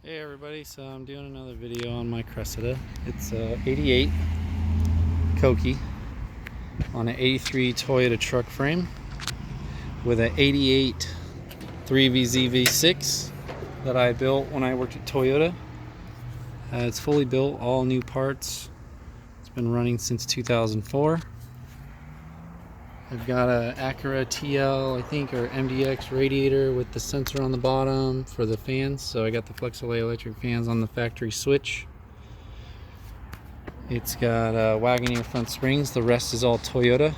Hey everybody, so I'm doing another video on my Cressida. It's a 88 Koki on an 83 Toyota truck frame with an 88 3VZ V6 that I built when I worked at Toyota. It's fully built, all new parts. It's been running since 2004. I've got a Acura TL, I think, or MDX radiator with the sensor on the bottom for the fans. So I got the Flexolay electric fans on the factory switch. It's got Wagoneer front springs. The rest is all Toyota.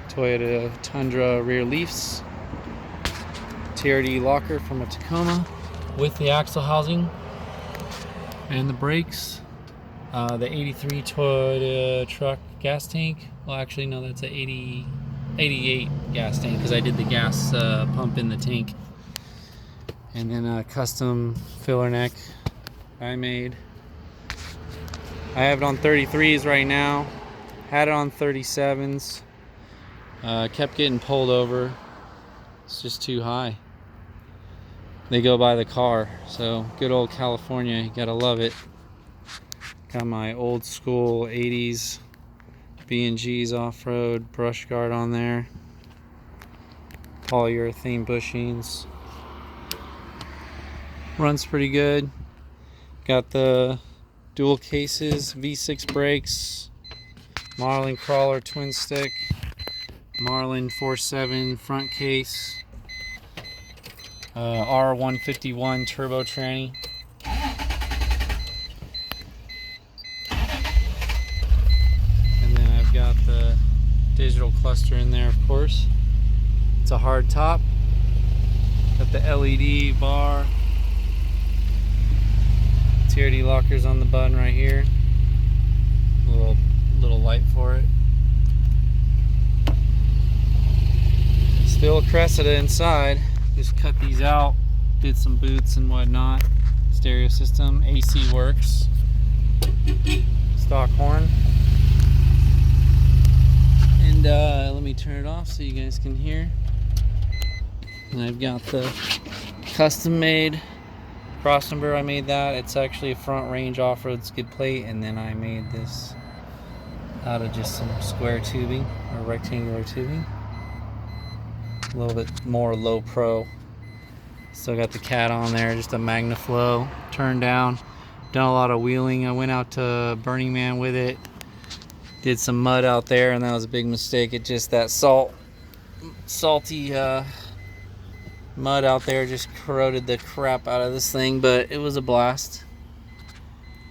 Toyota Tundra rear leafs. TRD locker from a Tacoma with the axle housing and the brakes. The 83 Toyota truck gas tank. Well, actually, no, that's an 88 gas tank because I did the gas pump in the tank. And then a custom filler neck I made. I have it on 33s right now. Had it on 37s. Kept getting pulled over. It's just too high. They go by the car. So good old California, you gotta love it. Got my old school 80s B&G's off-road brush guard on there. Polyurethane bushings. Runs pretty good. Got the dual cases, V6 brakes, Marlin crawler twin stick, Marlin 4.7 front case, R151 turbo tranny. Got the digital cluster in there, of course. It's a hard top. Got the LED bar. TRD lockers on the button right here. Little light for it. Still a Cressida inside. Just cut these out. Did some boots and whatnot. Stereo system. AC works. Stock horn. And let me turn it off so you guys can hear. And I've got the custom made cross number. I made that. It's actually a front range off-road skid plate, and then I made this out of just some square tubing or rectangular tubing. A little bit more low pro. Still got the cat on there, just a MagnaFlow turn down. Done a lot of wheeling. I went out to Burning Man with it. Did some mud out there, and that was a big mistake. It just, that salty mud out there just corroded the crap out of this thing, but it was a blast.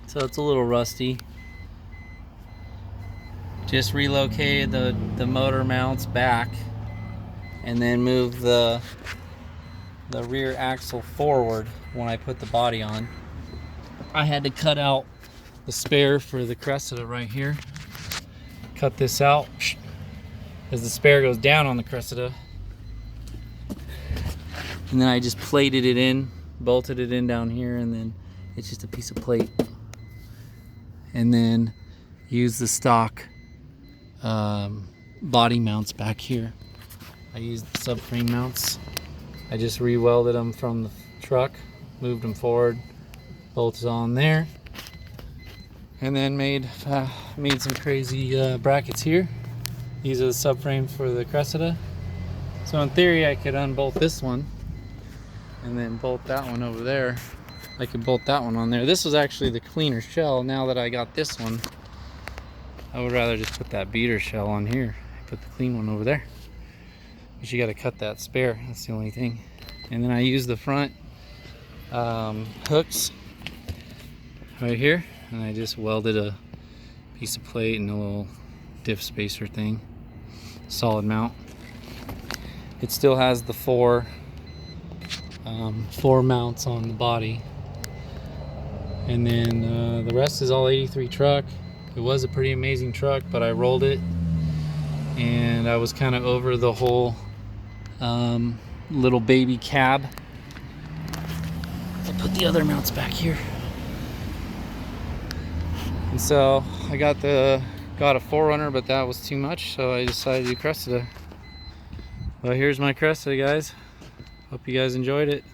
So it's a little rusty. Just relocated the motor mounts back and then moved the rear axle forward when I put the body on. I had to cut out the spare for the Cressida right here. Cut this out as the spare goes down on the Cressida, and then I just plated it in, bolted it in down here, and then it's just a piece of plate. And then use the stock body mounts back here. I used the subframe mounts. I just re-welded them from the truck, moved them forward, bolts on there. And then made some crazy brackets here. These are the subframes for the Cressida. So in theory, I could unbolt this one and then bolt that one over there. I could bolt that one on there. This was actually the cleaner shell. Now that I got this one, I would rather just put that beater shell on here. Put the clean one over there. But you got to cut that spare. That's the only thing. And then I use the front hooks right here. And I just welded a piece of plate and a little diff spacer thing. Solid mount. It still has the four mounts on the body. And then the rest is all 83 truck. It was a pretty amazing truck, but I rolled it. And I was kind of over the whole little baby cab. I'll put the other mounts back here. And so I got a 4Runner, but that was too much, so I decided to do Cressida. Well, here's my Cressida, guys. Hope you guys enjoyed it.